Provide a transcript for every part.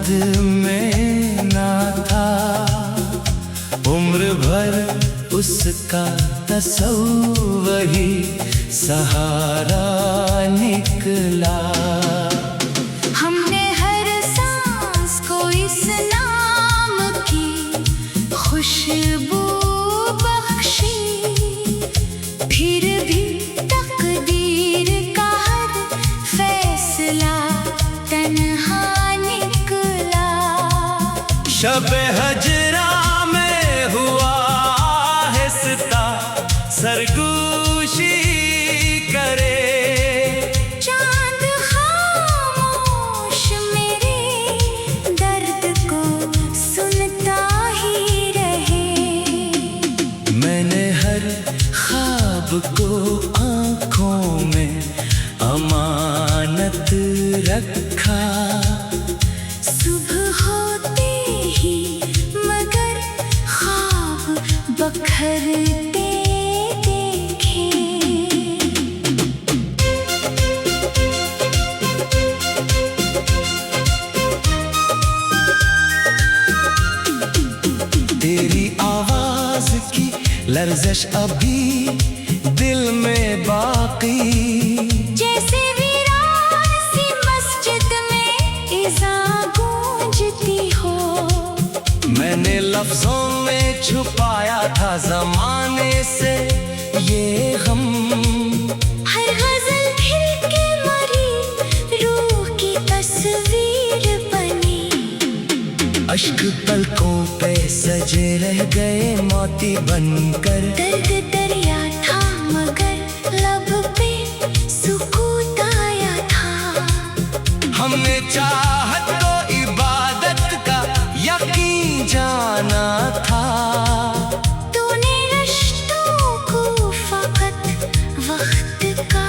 में ना था, उम्र भर उसका तसव्वुर ही सहारा निकला। हमने हर सांस को इस नाम की खुशबू बख्शी, फिर भी तकदीर का हर फैसला तन्हा निकला। शब-ए हजरा में हुआ आहिस्ता सरगोशी करे, चांद खामोश मेरे दर्द को सुनता ही रहे। मैंने हर ख्वाब को आँखों में अमानत रखा, सुबह होते ही मगर ख्वाब बखरते देखे। तेरी आवाज की लर्ज़श अभी दिल में बाकी, जैसे वीरान सी मस्जिद में इज़ा गूंजती हो। मैंने लफ्जों में छुपाया था ज़माने से ये गम, हर गज़ल खिल के मरी रूह की तस्वीर बनी। अश्क पलकों पे सजे रह गए मोती बनकर, दर्द दरिया था मगर लब पे सुकूत आया था। हमने चाहत को इबादत का यकीन जाना था। तूने रिश्तों को फकत वक्त का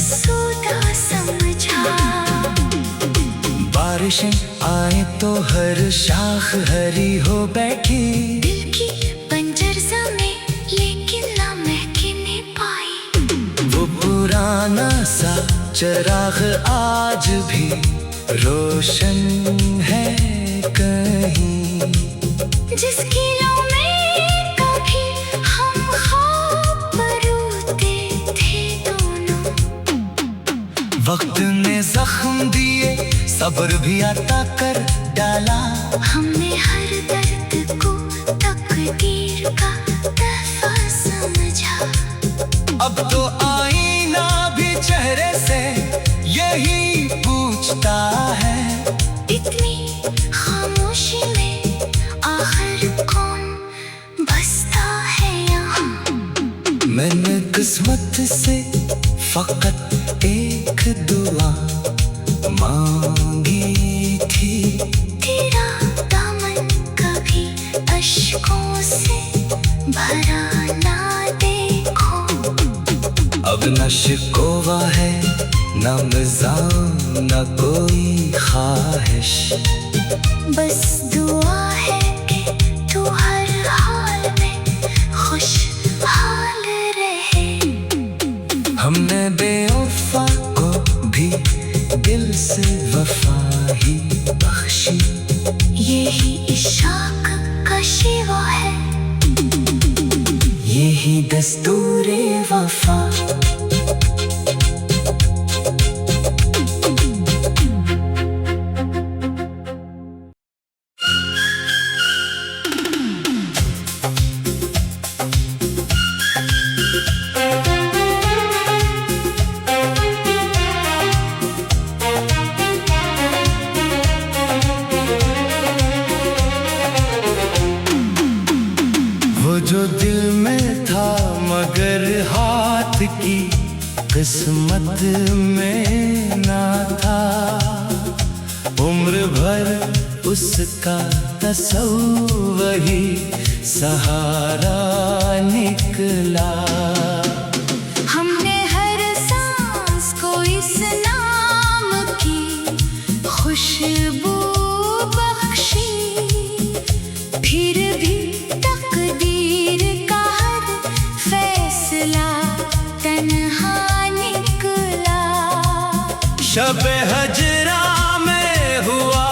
सौदा समझा। बारिशें आए तो हर शाख हरी हो बैठी, दिल की पंजरसा में लेकिन ना महकने पाई। वो पुराना सा चिराग आज भी रोशन है कहीं, जिसकी लौ में कभी हम ख्वाब बरूते थे दोनों। वक्त ने जख्म दिए सब्र भी अता कर डाला, हमने हर दर्द को तकदीर का तोहफा समझा। अब तो आईना भी चेहरे से यही पूछता है, इतनी खामोशी में आखिर कौन बसता है यहाँ। मैंने किस्मत से फकत एक दुआ मांगी थी, तेरा दामन कभी अश्कों से भरा ना देखो। अब न शिकवा है न मिज़ान न कोई ख्वाहिश, बस दुआ है कि तू हर हाल में खुशहाल रहे। हमने बेवफा को भी दिल से वफा ही बख्शी, यही इशाक का शिवा है, यही दस्तूरे वफा। जो दिल में था मगर हाथ की किस्मत में ना था, उम्र भर उसका तसव्वुर ही सहारा निकला। हमने हर सांस को इस नाम की खुशबू बख्शी, फिर भी तकदीर का हर फैसला तन्हा निकला। शब-ए हजरा में हुआ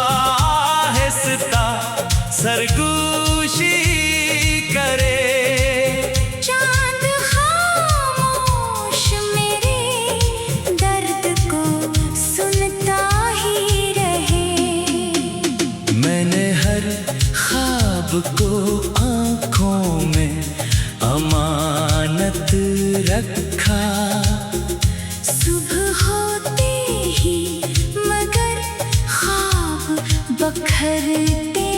रखा। सुबह होते ही मगर ख्वाब बखरते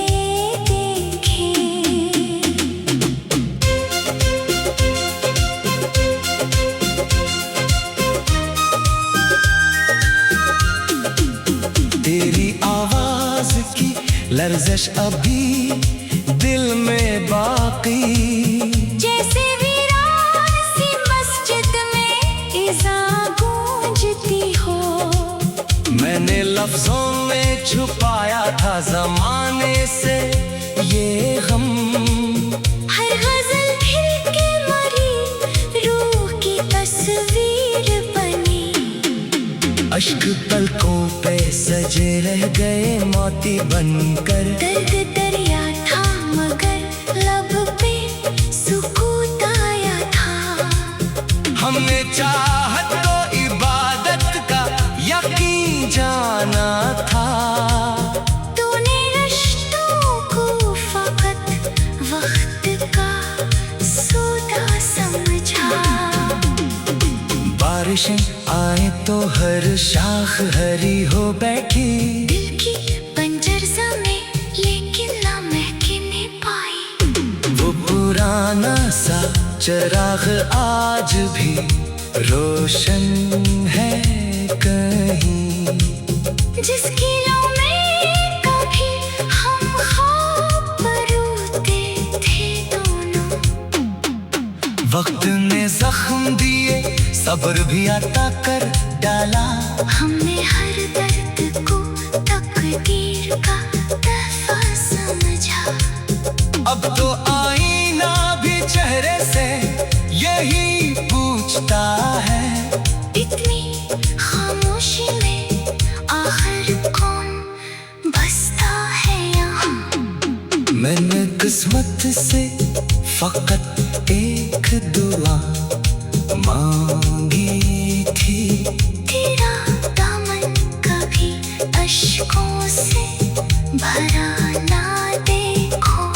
देखे। तेरी आवाज की लर्जिश अभी दिल में बाकी। जैसे वीरान सी मस्जिद में इज़ा गूंजती हो। मैंने लफ्जों में छुपाया था जमाने से ये गम। हर गजल फिर के मरी रूह की तस्वीर बनी। अश्क पलकों पे सजे रह गए मोती बनकर। दर्द दरिया था मगर लब पे सुकून आया था। हमने चाहत को इबादत का यकीन जाना था। तूने रिश्तों को फकत वक्त का सौदा समझा। बारिशें आए तो हर शाख हरी हो बैठी। दिल की बंजर ज़मीं लेकिन ना महकने पाई। वो पुराना सा चिराग आज भी रोशन है कहीं। जिसकी लौ में कभी हम ख्वाब परोते थे दोनों। वक्त ने जख्म दिए सब्र भी अता कर डाला। हमने हर दर्द को तकदीर का तोहफा समझा। अब तो आईना भी चेहरे से यही पूछता है। इतनी खामोशी में आखिर कौन बसता है यहाँ। मैंने किस्मत से फकत एक दुआ मांगी थी। तेरा दामन कभी अश्कों से भरा ना देखो।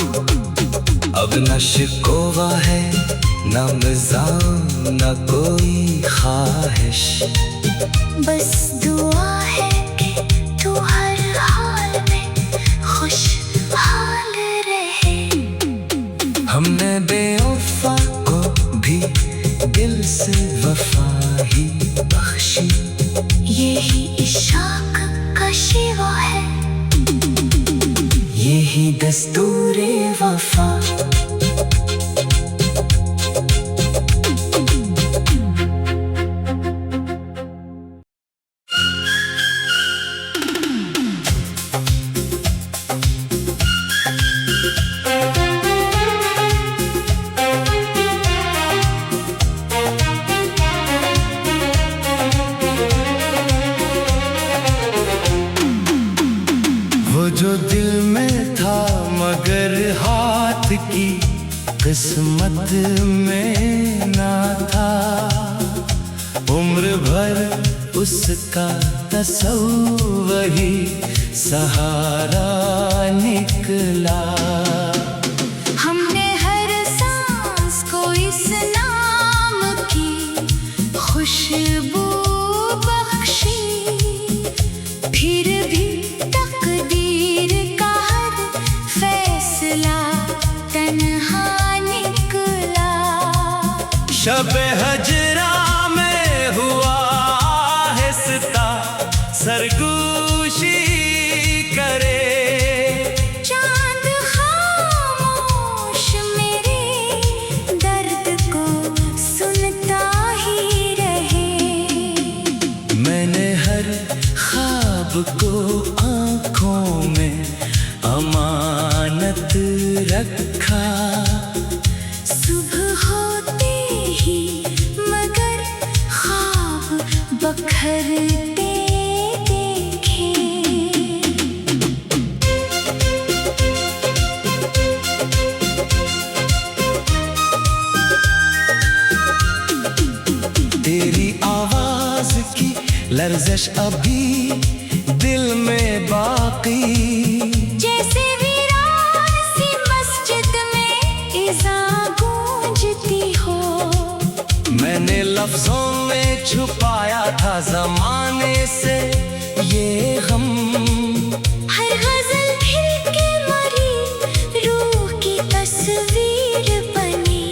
अब न शिकवा है न मिज़ान न कोई ख्वाहिश। बस दुआ है कि तू हर हाल में खुशहाल रहे। हमने बेवफा को भी दिल से वफा ही बख्शी। यही इशाक का शिवा है। यही दस्तूरे वफा। वो जो दिल में था मगर हाथ की किस्मत में ना था। उम्र भर उसका तसव्वुर ही सहारा निकला। हमने हर सांस को इस नाम की खुशबू बख्शी। फिर भी तकदीर का हर फैसला तन्हा निकला। शब-ए हजरा में हुआ आहिस्ता सरगोशी करे। चांद खामोश मेरे दर्द को सुनता ही रहे। मैंने हर ख्वाब को आँखों में अमानत रखा। सुबह होते ही मगर ख्वाब बखरते देखे। तेरी आवाज की लर्जिश अभी दिल में बाकी। जैसे वीरान सी मस्जिद में इज़ा गूंजती हो। मैंने लफ्जों में छुपाया था जमाने से ये गम। हर गजल फिर के मरी रूह की तस्वीर बनी।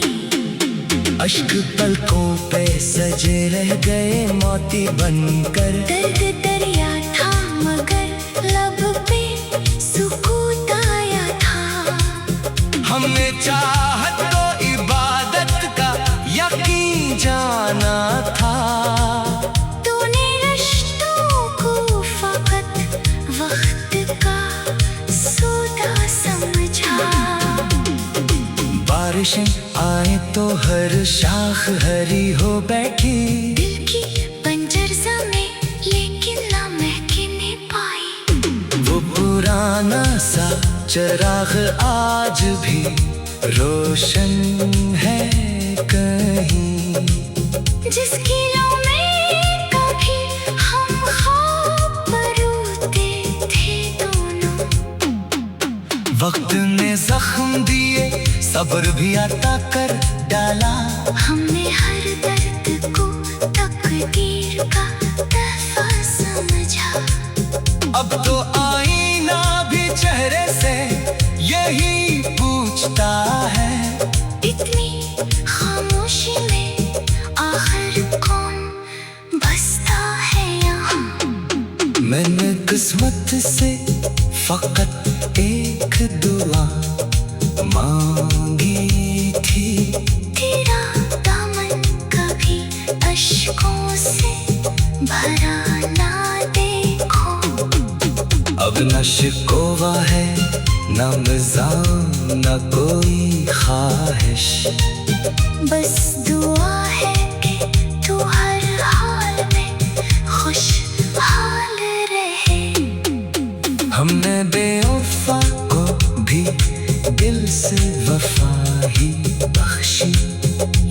अश्क पलकों पे सजे रह गए मोती बनकर। दर्द दरिया था मगर लब पे सुकूत आया था। हमने चाहत को इबादत का यकीन जाना था। तूने रिश्तों को फकत वक्त का सौदा समझा। बारिशें आए तो हर शाख हरी हो बैठी। दिल की बंजर ज़मीं लेकिन ना महकने पाई। वो पुराना सा चिराग आज भी रोशन है कहीं। जिसकी लौ में कभी हम ख्वाब परोते थे दोनों। वक्त ने जख्म दिए सब्र भी अता कर डाला। हमने हर दर्द को तकदीर का तोहफा समझा। अब तो आईना भी चेहरे से यही पूछता है। इतनी खामोशी में आखिर कौन बसता है यहाँ। मैंने किस्मत से फकत एक दुआ मांगी थी। तेरा दामन कभी अश्कों से भरा ना देखो। अब न शिकवा है न मिज़ान न कोई ख्वाहिश। बस दुआ है कि तू हर हाल में खुशहाल रहे। हमने बेवफा को भी दिल से वफा ही बख्शी।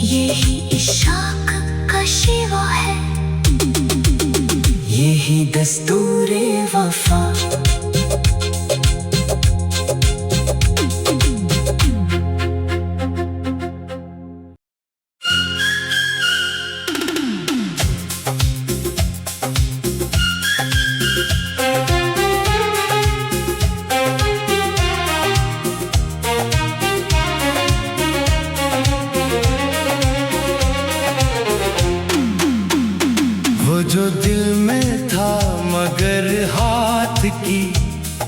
यही इशाक का शिवा है। यही दस्तूरे वफा। वो जो दिल में था मगर हाथ की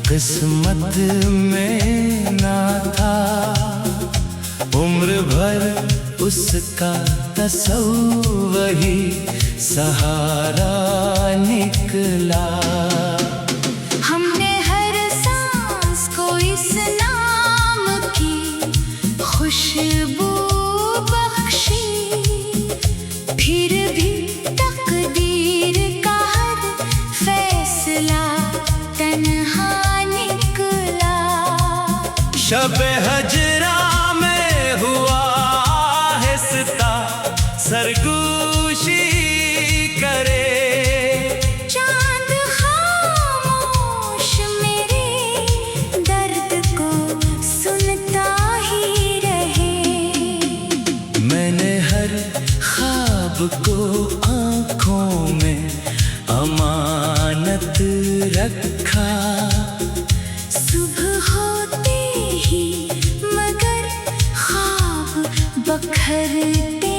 किस्मत में ना था। उम्र भर उसका तस्वुर ही सहारा निकला। हमने हर सांस को इस नाम की खुशबू बख्शी। फिर भी तकदीर का हर फैसला तन्हा निकला। शब हजरा में हुआ आहिस्ता सरगोशी करे। चांद खामोश मेरे दर्द को सुनता ही रहे। मैंने हर ख्वाब को आँखों में अमानत रखा। सुबह होते ही मगर ख्वाब बखरते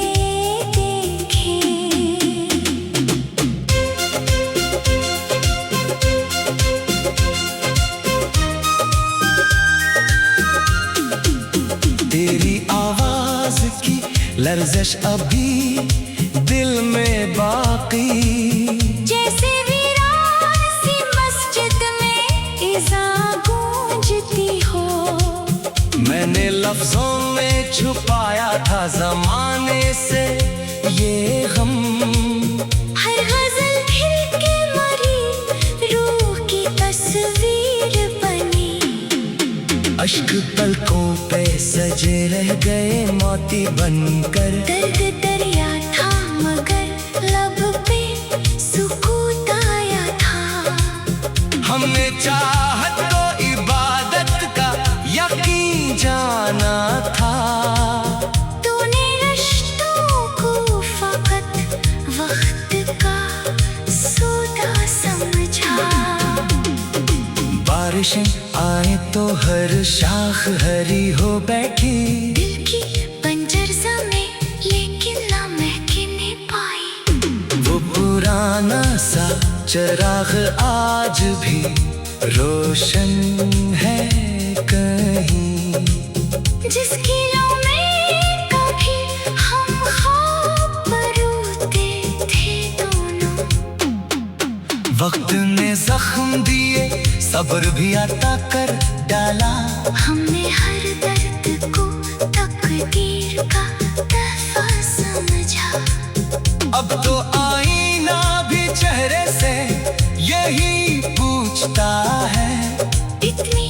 देखे। तेरी आवाज की लर्जिश अभी दिल में बाकी। जैसे वीरान सी मस्जिद में इज़ा गूंजती हो। मैंने लफ्जों में छुपाया था जमाने से ये गम। हर गजल फिर के मरी रूह की तस्वीर बनी। अश्क पलकों पे सजे रह गए मोती बनकर। दर्द दरिया था मगर लब पे सुकूत आया था। हमने चाहत को इबादत का यकीन जाना था। तूने रिश्तों को फकत तो हर शाख हरी हो बैठी। दिल की बंजर ज़मीं लेकिन ना महकने पाई। वो पुराना सा चिराग आज भी रोशन है कहीं, जिसकी लौ में कभी हम ख्वाब रोते थे दोनों। वक्त ने जख्म दिए, सब्र भी अता कर डाला। हमने हर दर्द को तकदीर का तोहफा समझा। अब तो आईना भी चेहरे से यही पूछता है, इतनी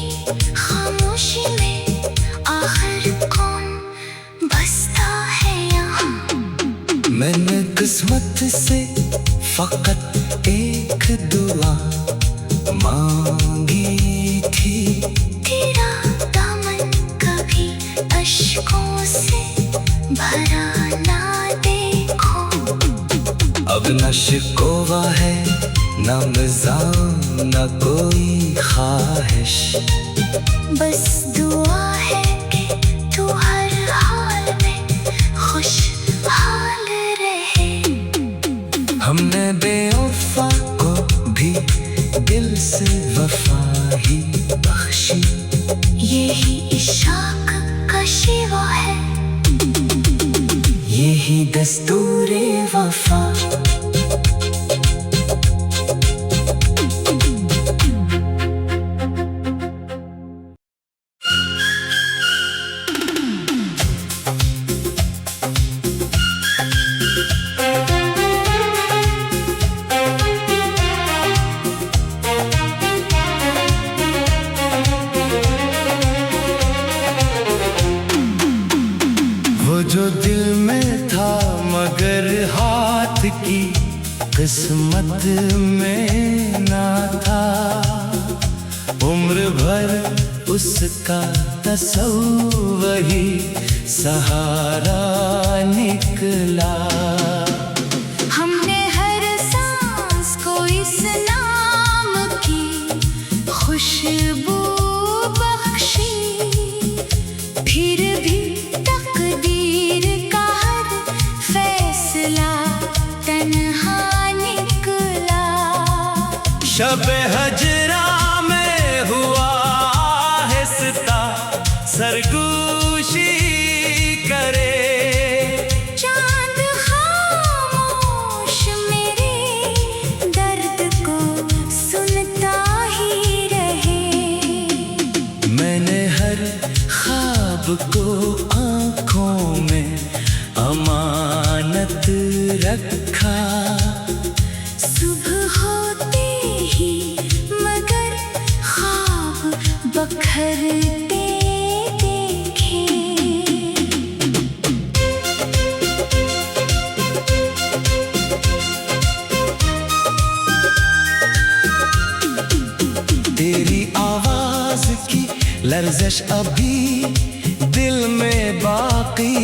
खामोशी में आखिर कौन बसता है यहाँ। मैंने किस्मत से फकत एक दुआ मांगी थी, तेरा दामन कभी अश्कों से भरा ना देखो। अब न शिकवा है न मिज़ान न कोई ख्वाहिश, बस दुआ है कि तू हर हाल में खुशहाल रहे। हमने बेवफा को भी दिल से वफा ही बख्शी। यही इशाक का शिवा है, यही दस्तूरे वफा। वो जो दिल में था मगर हाथ की किस्मत में ना था, उम्र भर उसका तसव्वुर ही सहारा निकला। हमने हर सांस को इस नाम की खुशबू बख्शी। फिर भी तकदीर का हर फैसला तन्हा निकला। शब-ए हजरा में हुआ आहिस्ता सरगोशी करे, चांद खामोश मेरे दर्द को सुनता ही रहे। मैंने हर ख्वाब को आँखों में अमानत रखा। सुबह होते ही मगर ख्वाब बखरते देखे। तेरी आवाज की लर्जिश अभी दिल में बाकी,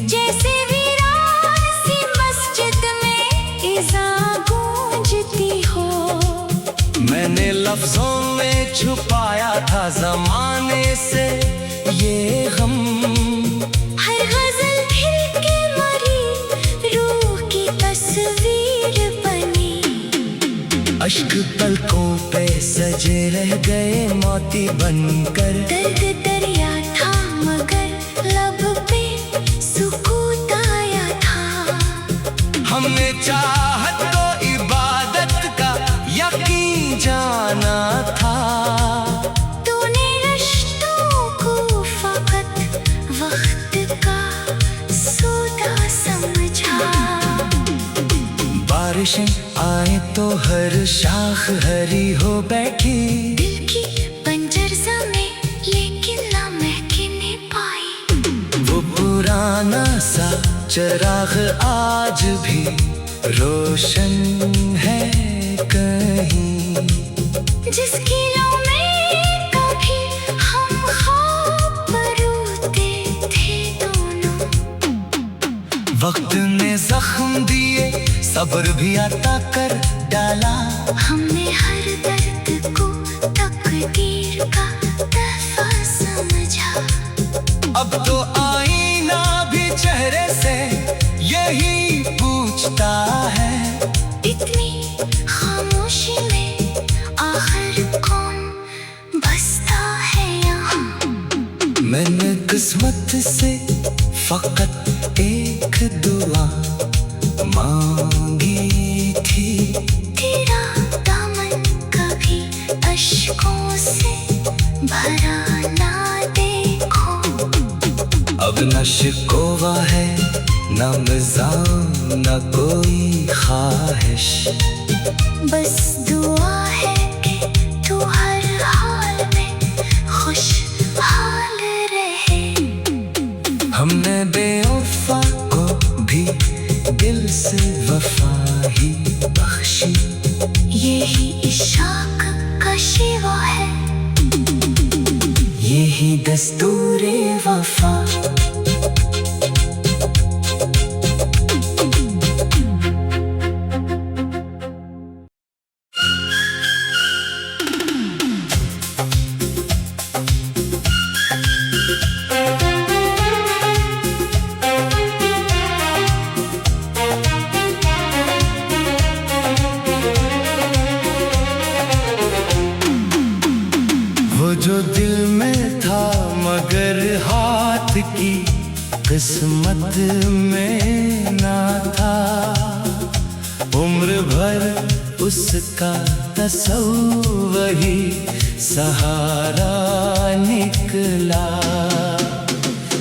जैसे वीरान सी मस्जिद में इज़ा गूंजती हो। मैंने लफ्जों में छुपाया था जमाने से ये गम। हर गजल खिल के मरी, रूह की तस्वीर बनी। अश्क पलकों पे सजे रह गए मोती बनकर। दर्द दरिया था मगर लब पे सुकून आया था। हमने चाहत को इबादत का यकीन जाना था। तूने रिश्तों को फकत वक्त का सौदा समझा। बारिशें आए तो हर शाख हरी हो बैठी। दिल की बंजर ज़मीं लेकिन ना महकने पाई। वो पुराना सा चिराग आज भी रोशन है कहीं, जिसकी लौ में कभी हम ख्वाब रोते थे दोनों। वक्त ने जख्म दिए, सब्र भी अता कर डाला। हमने हर दर्द को तकदीर का अब तो आईना भी चेहरे से यही पूछता है, इतनी खामोशी में आखिर कौन बसता है यहाँ। मैंने किस्मत से फकत एक दुआ मांगी थी, तेरा दामन कभी अश्कों से भरा ना देखो। अब न शिकवा है न मिज़ान न कोई ख्वाहिश, बस दुआ है कि तू हर हाल में खुशहाल रहे। हमने बेवफा को भी दिल से वफा ही बख्शी, यही इशाक का शिवा है, यही दस्तूरे वफा। वो जो दिल में था मगर हाथ की किस्मत में ना था, उम्र भर उसका तसव्वुर ही सहारा निकला।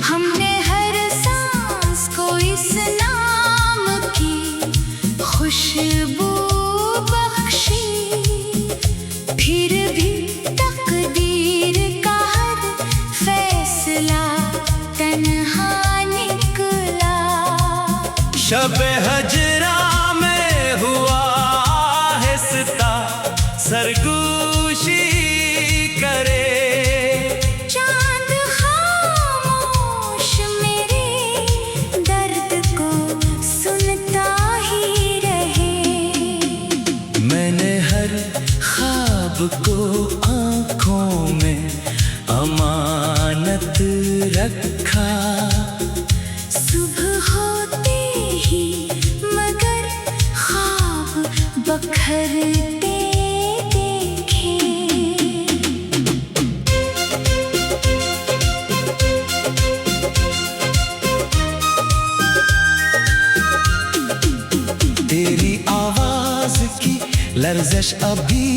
हमने हर सांस को इस नाम की खुशबू बख्शी, फिर भी तकदीर का हर फैसला तन्हा निकला। शब-ए हजरा में हुआ आहिस्ता सरगोशी करे, चांद खामोश मेरे दर्द को सुनता ही रहे। मैंने हर ख्वाब को आँखों में अमानत रखा, सुबह होते ही मगर ख्वाब बखरते देखे। तेरी आवाज की लर्ज़श अभी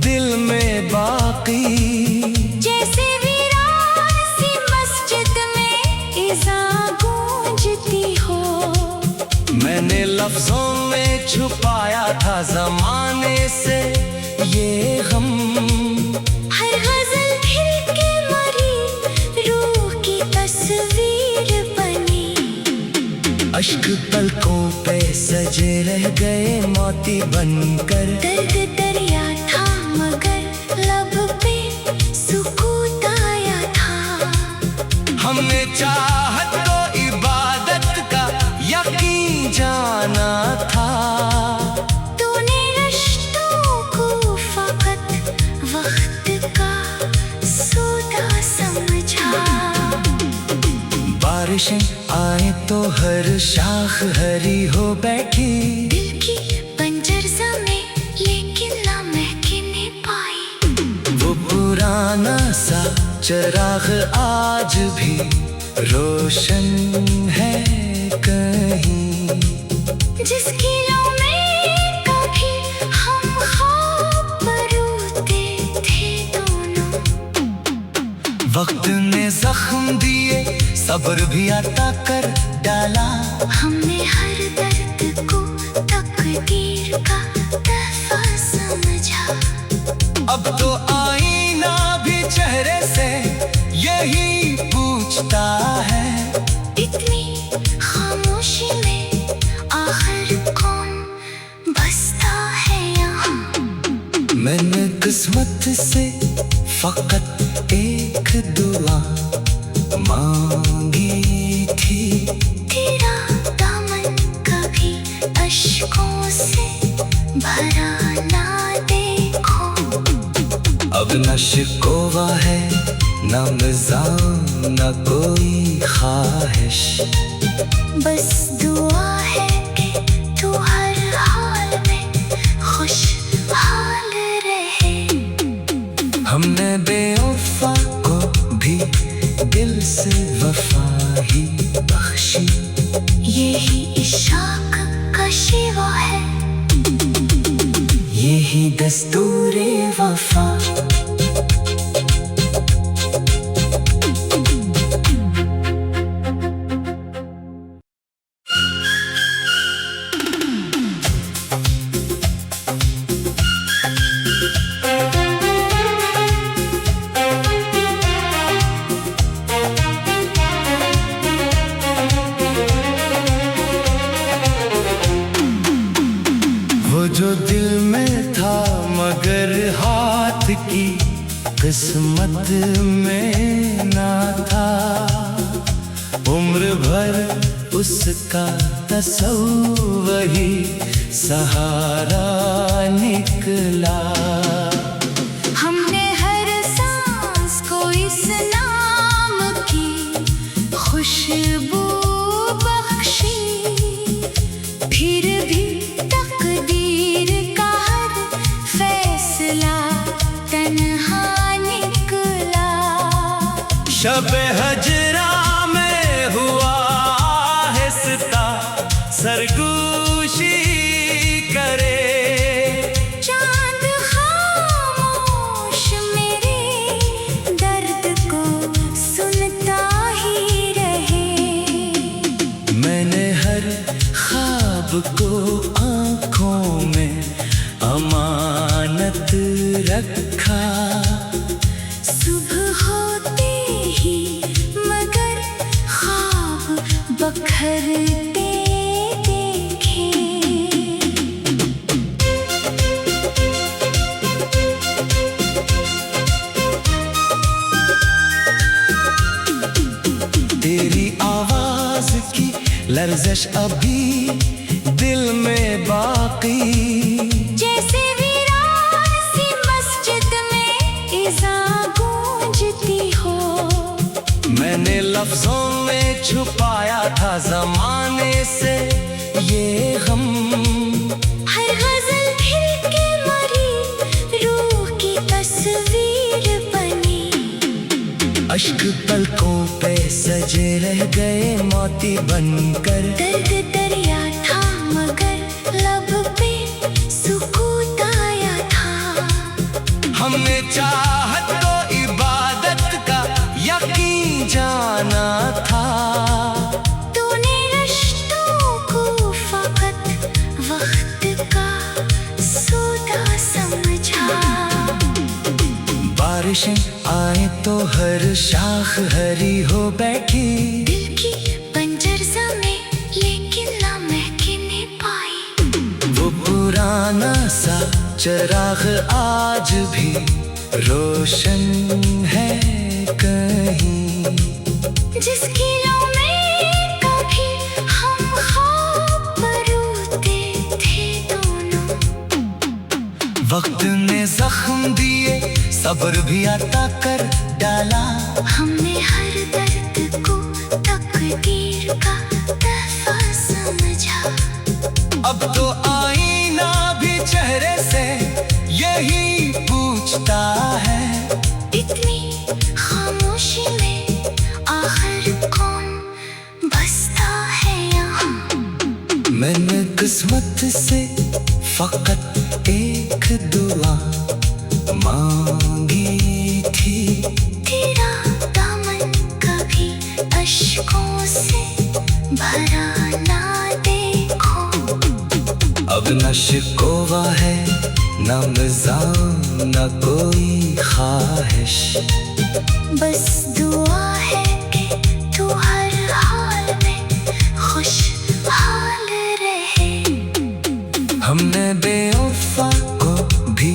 दिल में बाकी, जैसे वीरान सी मस्जिद में इज़ा गूंजती हो। मैंने लफ्जों में छुपाया था ज़माने से ये गम, हर गज़ल खिल के मरी रूह की तस्वीर बनी। अश्क पलकों पे सजे रह गए मोती बनकर, दर्द दरिया था मगर लब पे सुकूत आया था। हमने चाहत तो इबादत का यकीन जाना था, तूने रिश्तों को फकत वक्त का सौदा समझा। बारिशें आए तो हर शाख हरी हो बैठी, दिल की पंजरसा में लेकिन ना महकने पाई। वो पुराना सा चिराग आज भी रोशन है कहीं, जिसकी लौ में कभी हम ख्वाब बरूते थे दोनों। वक्त ने जख्म दिए सब्र भी अता कर डाला, हमने हर दर्द को तकदीर का तोहफा समझा। अब तो आईना भी चेहरे से यही पूछता है, इतनी खामोशी में आखिर कौन बसता है यहाँ। मैंने किस्मत से फकत एक दुआ मांगी थी, तेरा दामन कभी अश्कों से भरा ना देखो। अब न शिकवा है न मिज़ान न कोई ख्वाहिश, बस दुआ है कि तू हर हाल में खुशहाल रहे। हमने बेवफा को भी दिल से वफा ही बख्शी, यही इश्क का शिवा है, यही दस्तूरे वफा। वो जो दिल में था मगर हाथ की किस्मत में ना था, उम्र भर उसका तसव्वुर ही सहारा निकला। हमने हर सांस को इस नाम की खुशबू बख्शी, फिर भी तकदीर का हर फैसला तन्हा निकला। शब-ए हजरा में हुआ आहिस्ता सरगोशी करे, चांद खामोश मेरे दर्द को सुनता ही रहे। मैंने हर ख्वाब को आँखों में अमानत रखा, सुबह होते ही मगर ख्वाब बखरते देखे। तेरी आवाज की लर्ज़श अभी दिल में बाकी, जैसे वीरान सी मस्जिद में इज़ा गूंजती हो। मैंने लफ्जों में छुपाया था ज़माने से ये गम, हर गज़ल फिर के मरी रूह की तस्वीर बनी। अश्क पलकों पे सजे रह गए मोती बनकर, दर्द दरिया था मगर लब पे सुकून आया था। हमने चाहत को इबादत का यकीन जाना था, तूने रिश्तों को फकत वक्त का सौदा समझा। बारिशें आए तो हर शाख हरी हो बैठी, दिल की पंजरसा में लेकिन ना महकने पाई। वो पुराना सा चिराग आज भी रोशन है कहीं, जिसकी लौ में कभी हम ख्वाब परोते थे दोनों। वक्त ने जख्म दिए सब्र भी अता कर डाला, हमने हर दर्द को तकदीर का तहफा समझा। अब तो आईना भी चेहरे से यही पूछता है, इतनी खामोशी में आखिर कौन बसता है यहाँ। मैंने किस्मत से फकत एक दुआ मांगी थी, तेरा दामन कभी अश्कों से भरा ना देखो। अब न शिकवा है न मिज़ान न कोई ख्वाहिश, बस दुआ है कि तू हर हाल में खुशहाल रहे। हमने बेवफा को भी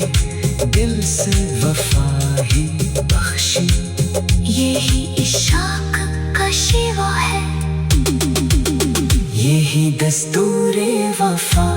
दिल से वफा ही बख्शी, यही इश्क का शिवा है, यही दस्तूरे वफा।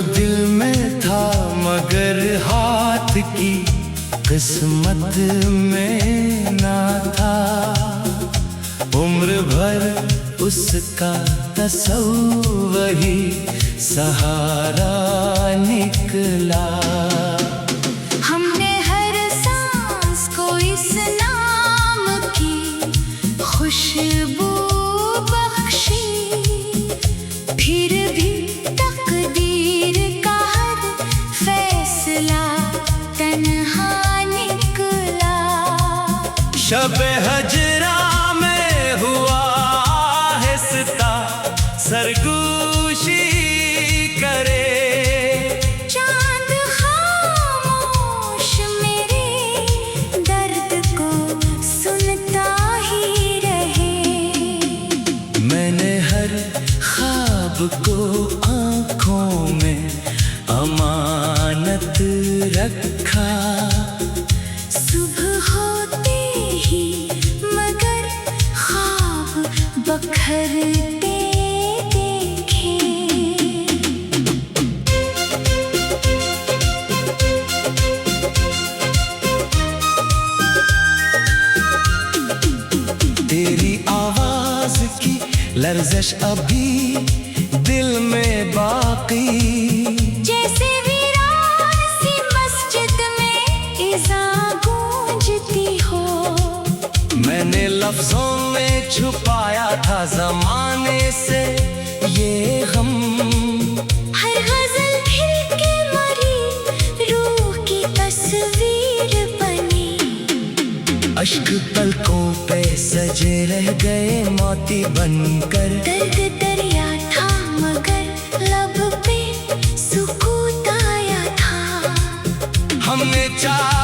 दिल में था मगर हाथ की किस्मत में ना था। उम्र भर उसका तस्वीर ही सहारा निकला। हमने हर सांस को इस नाम की खुशबू बख्शी, फिर भी तकदीर का हर फैसला तन्हा निकला। शब-ए हजरा में हुआ आहिस्ता सरगोशी करे। चांद खामोश मेरे दर्द को सुनता ही रहे। मैंने हर ख्वाब को आँखों में अमानत रखा। सुबह होते ही मगर ख्वाब बखरते देखे। तेरी आवाज की लर्जिश अभी दिल में बाकी। जैसे वीरान सी मस्जिद में इज़ा गूंजती हो। मैंने लफ्जों में छुपाया था जमाने से ये गम। हर गजल फिर के मरी रूह की तस्वीर बनी। अश्क पलकों पे सजे रह गए मोती बनकर। दर्द दरिया था मगर लब पे सुकून आया था। हमने चाहा